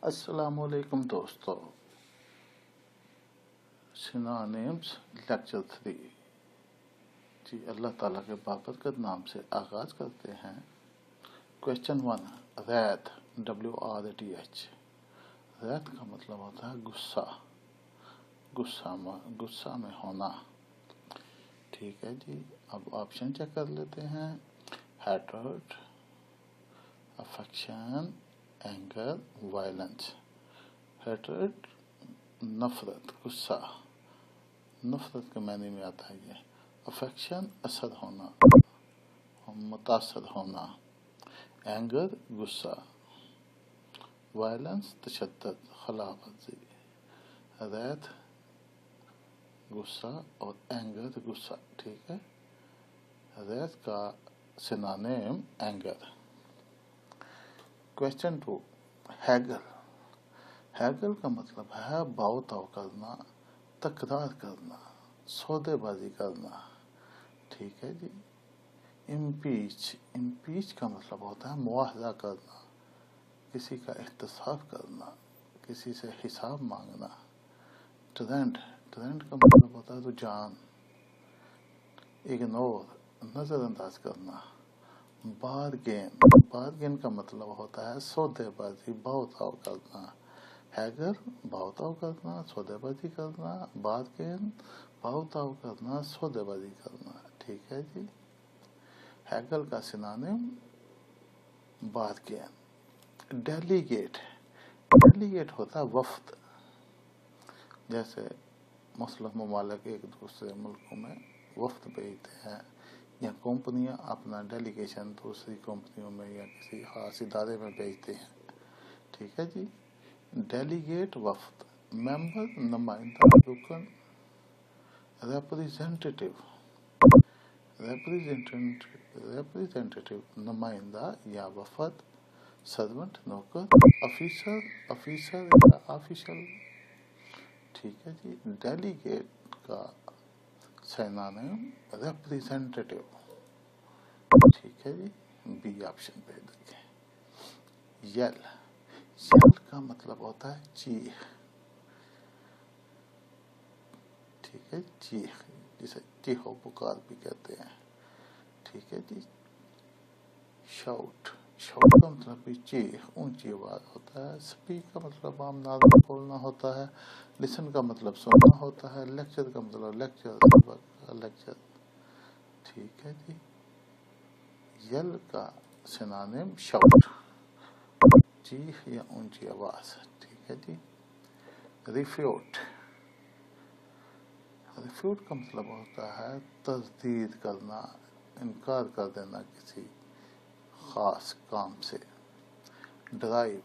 السلام علیکم دوستو، سینونیمز لیکچر 3 جی اللہ تعالیٰ کے بابرکت نام سے آغاز کرتے ہیں۔ کویسچن 1، ریت WRTH۔ ریت کا مطلب ہوتا ہے غصہ، غصہ میں ہونا۔ ٹھیک ہے جی، اب آپشن چیک کر لیتے ہیں۔ Hatred, affection, anger, violence. Hatred نفرت، غصہ، نفرت کے معنی میں آتا ہے یہ۔ افیکشن اثر ہونا، متاثر ہونا۔ اینگر غصہ، وائلنس تشدد، خلاف ورزی۔ ریت غصہ اور اینگر غصہ، ٹھیک ہے۔ ریت کا synonym anger. Question 2، Hegel. Hegel کا مطلب ہے بھاؤ تاؤ کرنا، تکرار کرنا، سودے بازی کرنا۔ ٹھیک ہے جی۔ امپیچ کا مطلب ہوتا ہے مواخذہ کرنا، کسی کا احتساب کرنا، کسی سے حساب مانگنا۔ ٹرینڈ کا مطلب ہوتا ہے رجحان۔ اگنور نظر انداز کرنا۔ بارگین کا مطلب ہوتا ہے سودے بازی، بھاؤ تاؤ کرنا۔ ہیگل بھاؤ تاؤ کرنا، سودے بازی کرنا۔ بارگین بھاؤ تاؤ کرنا، سودے بازی کرنا۔ ٹھیک ہے جی۔ ہیگل کا سینونیم بارگین۔ ڈیلیگیٹ ہوتا ہے وفد، جیسے مسلح ممالک ایک دوسرے ملکوں میں وفد بھیجتے ہیں، یا کمپنیاں اپنا ڈیلیگیشن دوسری کمپنیوں میں یا کسی خاص ادارے میں بھیجتے ہیں۔ ٹھیک ہے جی۔ ڈیلیگیٹ وفد، ممبر نمائندہ، رکن، ریپریزنٹیٹیو نمائندہ یا وفد، سرونٹ نوکر، آفیسر یا آفیشل۔ ٹھیک ہے جی۔ ڈیلیگیٹ کا سینونیم ریپریزنٹیٹیو۔ ٹھیک ہے جی، بی آپشن پہ دیکھیں۔ یل کا مطلب ہوتا ہے چیخ۔ ٹھیک ہے، چیخ، جسے چیخو پکار بھی کہتے ہیں۔ ٹھیک ہے جی۔ شاؤٹ کا مطلب بھی چیخ، اونچی آواز ہوتا ہے۔ اسپیک کا مطلب عام نارمل بولنا ہوتا ہے۔ لسن کا مطلب سننا ہوتا ہے۔ لیکچر کا مطلب لیکچر۔ ٹھیک ہے جی۔ یل کا سینونیم شاؤٹ، چیخ یا اونچی آواز۔ ٹھیک ہے جی۔ ریفیوٹ کا مطلب ہوتا ہے تردید کرنا، انکار کر دینا کسی خاص کام سے۔ ڈرائیو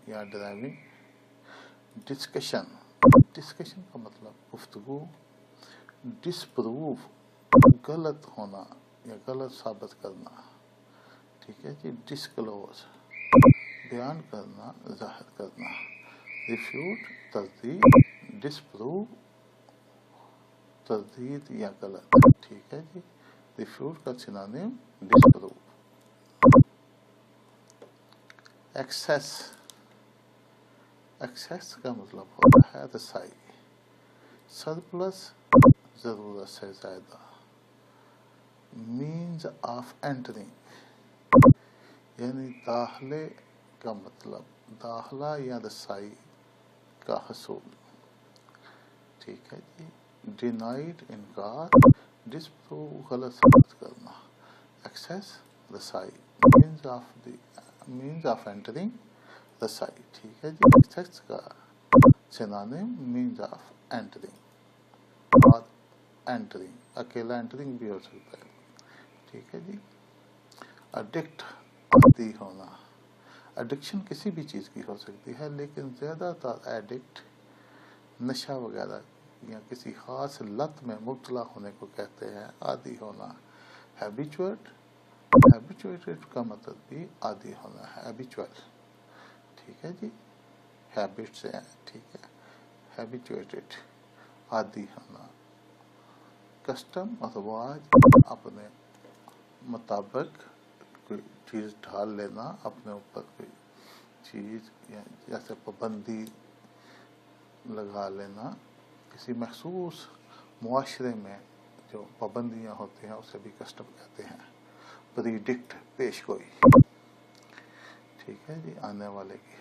یا ڈرائیونگ۔ ڈسکشن کا مطلب گفتگو۔ ڈسپروو غلط ہونا یا غلط ثابت کرنا۔ ٹھیک ہے جی۔ ڈسکلوز بیان کرنا، ظاہر کرنا۔ ریفیوٹ تردید، ڈسپروو تردید یا غلط۔ ٹھیک ہے جی۔ ریفیوٹ کا سینونیم ڈسپروو۔ ایکسیس کا مطلب ہوتا ہے رسائی۔ سرپلس ضرورت سے زیادہ۔ مینز آف انٹرنگ یعنی داخلے کا مطلب داخلہ یا رسائی کا حصول۔ ٹھیک ہے جی۔ ڈینائڈ انکار، ڈسپروو غلط ثابت کرنا۔ ایکسیس رسائی، مینز آف انٹرنگ رسائی۔ ٹھیک ہے جی۔ ایکسیس کا سینونیم مینز آف انٹرنگ اور انٹرنگ، اکیلا انٹرنگ بھی ہو سکتا ہے۔ ٹھیک ہے جی۔ اڈکٹ عادی ہونا۔ اڈکشن کسی بھی چیز کی ہو سکتی ہے، لیکن زیادہ تر ایڈکٹ نشہ وغیرہ یا کسی خاص لت میں مبتلا ہونے کو کہتے ہیں۔ عادی ہونا۔ ہیبیچویٹڈ کا مطلب بھی عادی ہونا ہے، ہیبیچول۔ ٹھیک ہے جی۔ ہیبٹ سے ہے، ٹھیک ہے۔ ہیبیچویٹڈ عادی ہونا۔ کسٹم اور رواج، اپنے مطابق کوئی چیز ڈھال لینا، اپنے اوپر کوئی چیز جیسے پابندی لگا لینا، کسی مخصوص معاشرے میں جو پابندیاں ہوتی ہیں اسے بھی کسٹم کہتے ہیں. پریڈکٹ پیش گوئی، ٹھیک ہے جی، آنے والے کی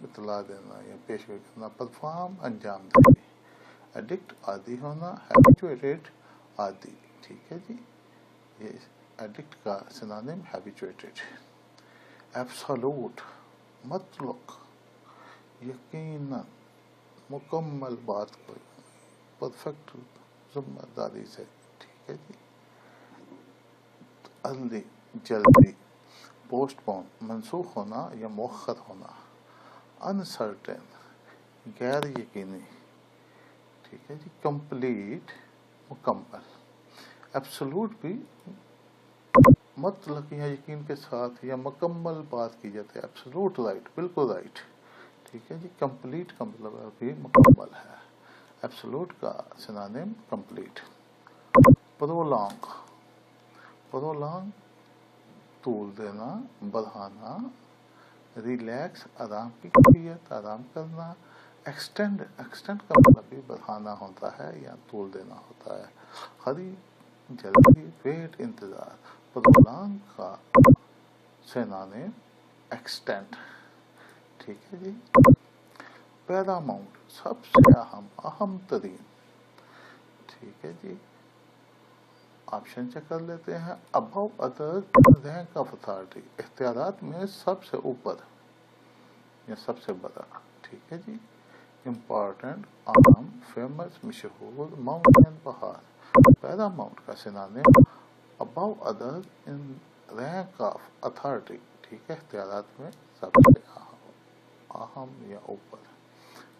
اطلاع دینا یا پیش گوئی کرنا. پرفارم انجام دینی. ایڈکٹ عادی ہونا، ہیبیچویٹڈ عادی، ٹھیک ہے جی، یہ ایڈکٹ کا سنونیم ہیبیچویٹڈ. ایبسولوٹ مطلق، یقیناً، مکمل بات کو، پرفیکٹ ذمہ داری سے، ٹھیک ہے جی. ارلی جلدی. پوسٹ پون منسوخ ہونا یا مؤخر ہونا. انسرٹن غیر یقینی، ٹھیک ہے جی. کمپلیٹ مکمل. ایبسولوٹ بھی مطلق یا یقین کے ساتھ یا مکمل بات کی جاتی ہے. ایبسولوٹ رائٹ، بالکل رائٹ، ٹھیک ہے جی. کمپلیٹ کا مطلب بھی مکمل ہے. ایبسولوٹ کا سنونیم کمپلیٹ. پرولونگ، پرولونگ طول دینا، بڑھانا. ریلیکس آرام کی کیفیت، آرام کرنا. ایکسٹینڈ، ایکسٹینڈ کا مطلب بھی بڑھانا ہوتا ہے یا طول دینا ہوتا ہے. ہری جلدی، ویٹ انتظار. پرولونگ کا سینونیم ایکسٹینڈ، ٹھیک ہے جی. پیراماؤنٹ سب سے اہم، اہم ترین، ٹھیک ہے جی. آپشن چیک کر لیتے ہیں. ابو ادر رینک آف اتھارٹی، اختیارات میں سب سے اوپر یا سب سے بڑا، ٹھیک ہے جی. امپورٹنٹ، اہم. فیمس مشہور. ماؤنٹین پہاڑ. پیراماؤنٹ کا synonym above other in rank of authority, ٹھیک ہے، اختیارات میں سب سے اہم، اہم یا اوپر.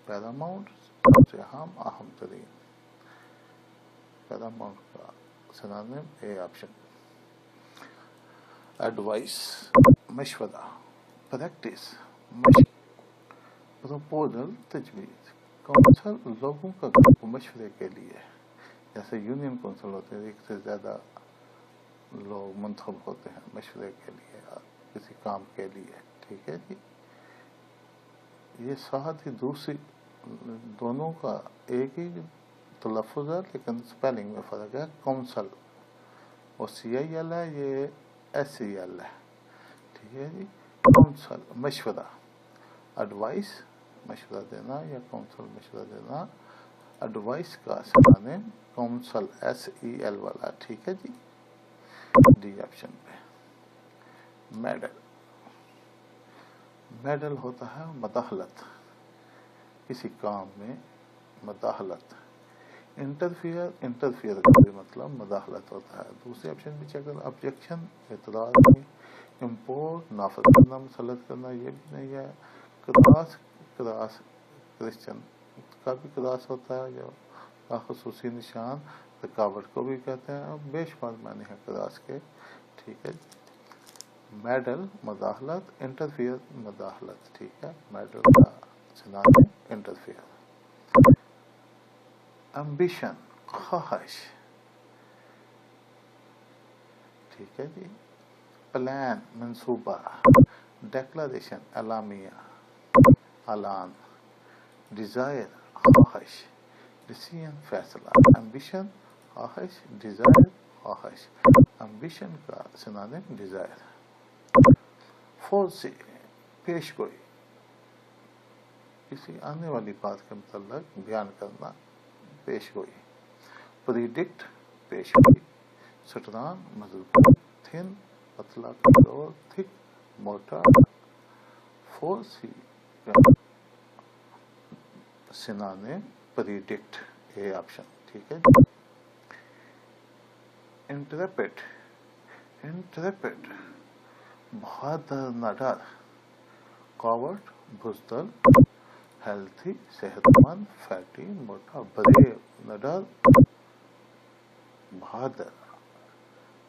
پیراماؤنٹ سب سے اہم، اہم ترین. پیراماؤنٹ کا سنونیم اے آپشن. ایڈوائس مشورہ. پریکٹس مشق. پروپوزل تجویز. کونسل لوگوں کا گروپ مشورے کے لیے، جیسے یونین کونسل ہوتے ہیں، ایک سے زیادہ لوگ منتخب ہوتے ہیں مشورے کے لیے کسی کام کے لیے، ٹھیک ہے جی. یہ ساتھ ہی دوسری دونوں کا ایک ہی تلفظ ہے لیکن سپیلنگ میں فرق ہے. کونسل وہ CIL ہے، یہ SEL ہے، ٹھیک ہے جی. کونسل مشورہ. ایڈوائس مشورہ دینا یا کونسل مشورہ دینا. ایڈوائس کا سنونیم کونسل SEL والا، ٹھیک ہے جی. ڈی آپشن پہ. میڈل. میڈل ہوتا ہے مداخلت، کسی کام میں مداخلت. انٹرفیئر، انٹرفیئر کا بھی مطلب مداخلت ہوتا ہے. دوسرے آپشن بھی چیک کرنا. آبجیکشن اعتراض نہیں. امپورٹ نافذ کرنا، مسلط کرنا، یہ بھی نہیں ہے. کراس، کراس کرسچن کا بھی کراس ہوتا ہے جو کا خصوصی نشان. رکاوٹ کو بھی کہتے ہیں. بے شمار معنی ہے کراس کے، ٹھیک ہے. میڈل مداخلت، انٹرفیئر مداخلت، ٹھیک ہے. میڈل کا سنونیم انٹرفیئر. امبیشن خواہش، ٹھیک ہے جی. پلان منصوبہ. ڈیکلریشن اعلامیہ، اعلان. ڈیزائر خواہش. ڈیسیژن فیصلہ. امبیشن خواہش، ڈیزائر خواہش. امبیشن کا سنونیم ڈیزائر. فورسی پیش گوئی، کسی آنے والی بات کے متعلق بیان کرنا، پیش گوئی. پریڈکٹ پیش گوئی. سٹرانگ مضبوط. تھن پتلا کمزور. تھک موٹا. فورسی کا سنونیم پریڈکٹ، اے آپشن، ٹھیک ہے. انٹرپٹ. انٹرپٹ بہادر نہ ڈر. کاورڈ بزدل. ہیلتھی صحت مند. فیٹی موٹا. بریو نہ ڈر، بہادر.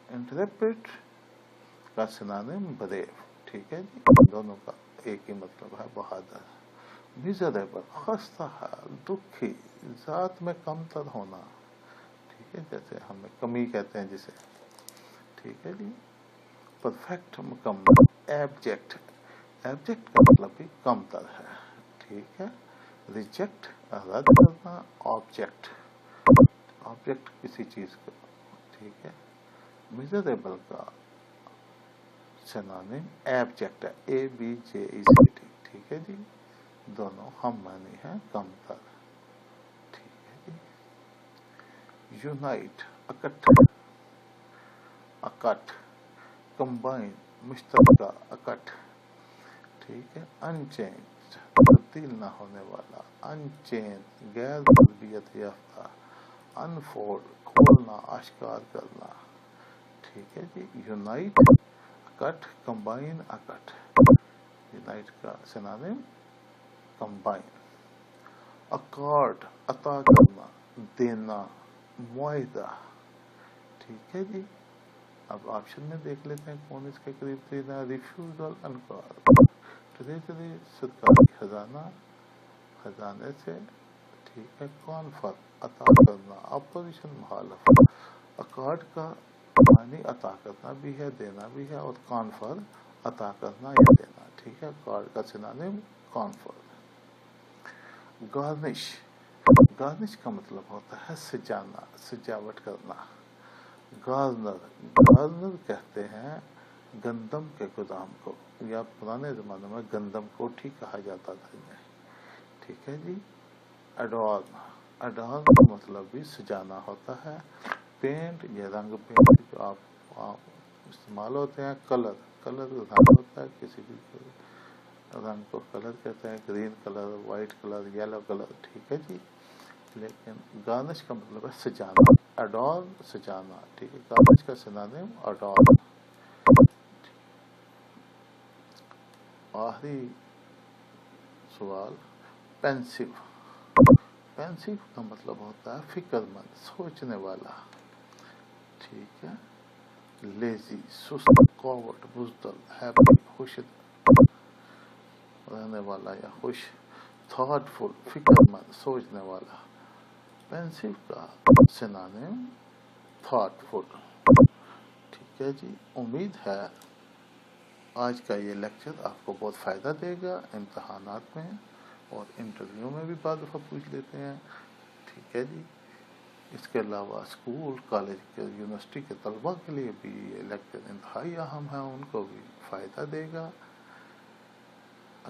انٹرپٹ کا سنونیم بریو، ٹھیک ہے جی. دونوں کا ایک ہی مطلب ہے، بہادر. میزریبل خستہ حال، دکھی. ذات میں کمتر ہونا، ٹھیک ہے، جیسے ہم کمی کہتے ہیں جسے، ٹھیک ہے جی. پرفیکٹ مکمل. ایبجیکٹ ایبجیکٹ کا مطلب بھی کم تر ہے. ٹھیک ہے. ریجیکٹ رد کرنا. آبجیکٹ کسی چیز کا. ٹھیک ہے. میزریبل کا سینونیم ایبجیکٹ ہے. ABJECT. ٹھیک ہے جی. دونوں ہم معنی ہیں کم تر. ٹھیک ہے جی. یونائٹ اکٹھ. کمبائن مشترکہ اکٹھ. ٹھیک ہے. انچینج تبدیل نہ ہونے والا. انچینج غیر تربیت یافتہ. انفولڈ کھولنا آشکار کرنا. ٹھیک ہے جی. یونائٹ اکٹھ. کمبائن اکٹھ. یونائٹ کا سینونیم کمبائن. اکارڈ عطا کرنا دینا معاہدہ. ٹھیک ہے جی. اب آپشن میں دیکھ لیتے ہیں کون اس کے قریب دینا. ریفیوزل انکار. ٹریجری سرکاری خزانے سے. ٹھیک ہے. کانفر عطا کرنا. اپوزیشن مخالف. اکارڈ کا معنی عطا کرنا بھی ہے دینا بھی ہے اور کانفر عطا کرنا یا دینا. ٹھیک ہے. اکارڈ کا سینونیم کانفر. گارنش کا مطلب ہوتا ہے سجانا سجاوٹ کرنا. گارنر کہتے ہیں گندم کے گودام کو, یا پرانے زمانے میں گندم کوٹھی کہا جاتا تھا انہیں. ٹھیک ہے جی. اڈورن کا مطلب بھی سجانا ہوتا ہے. پینٹ یا رنگ پینٹ جو آپ استعمال ہوتے ہیں. کلر رنگ ہوتا ہے کسی بھی رنگ کو کلر کہتے ہیں. Green colour, white colour, yellow colour. ٹھیک ہے جی. لیکن گارنش کا مطلب ہے سجانا. اڈورن سجانا. ٹھیک ہے. گارنش کا سینونیم اڈورن. آخری سوال پینسو کا مطلب ہوتا ہے فکر مند سوچنے والا. ٹھیک ہے. لیزی سست. کاورڈ بزدل. ہیپی خوش رہنے والا یا خوش. تھاٹ فل فکر مند سوچنے والا. پینسو کا سینونیم تھاٹ فل. ٹھیک ہے جی. امید ہے آج کا یہ لیکچر آپ کو بہت فائدہ دے گا امتحانات میں اور انٹرویو میں بھی بعض دفعہ پوچھ لیتے ہیں. ٹھیک ہے جی. اس کے علاوہ اسکول کالج کے یونیورسٹی کے طلباء کے لیے بھی یہ لیکچر انتہائی اہم ہے, ان کو بھی فائدہ دے گا.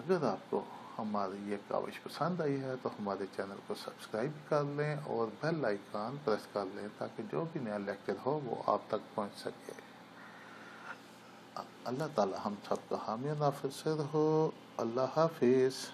اگر آپ کو ہماری یہ کاوش پسند آئی ہے تو ہمارے چینل کو سبسکرائب کر لیں اور بیل آئیکن پریس کر لیں تاکہ جو بھی نیا لیکچر ہو وہ آپ تک پہنچ سکے. اللہ تعالی ہم سب کا حامی و ناصر ہو. اللہ حافظ.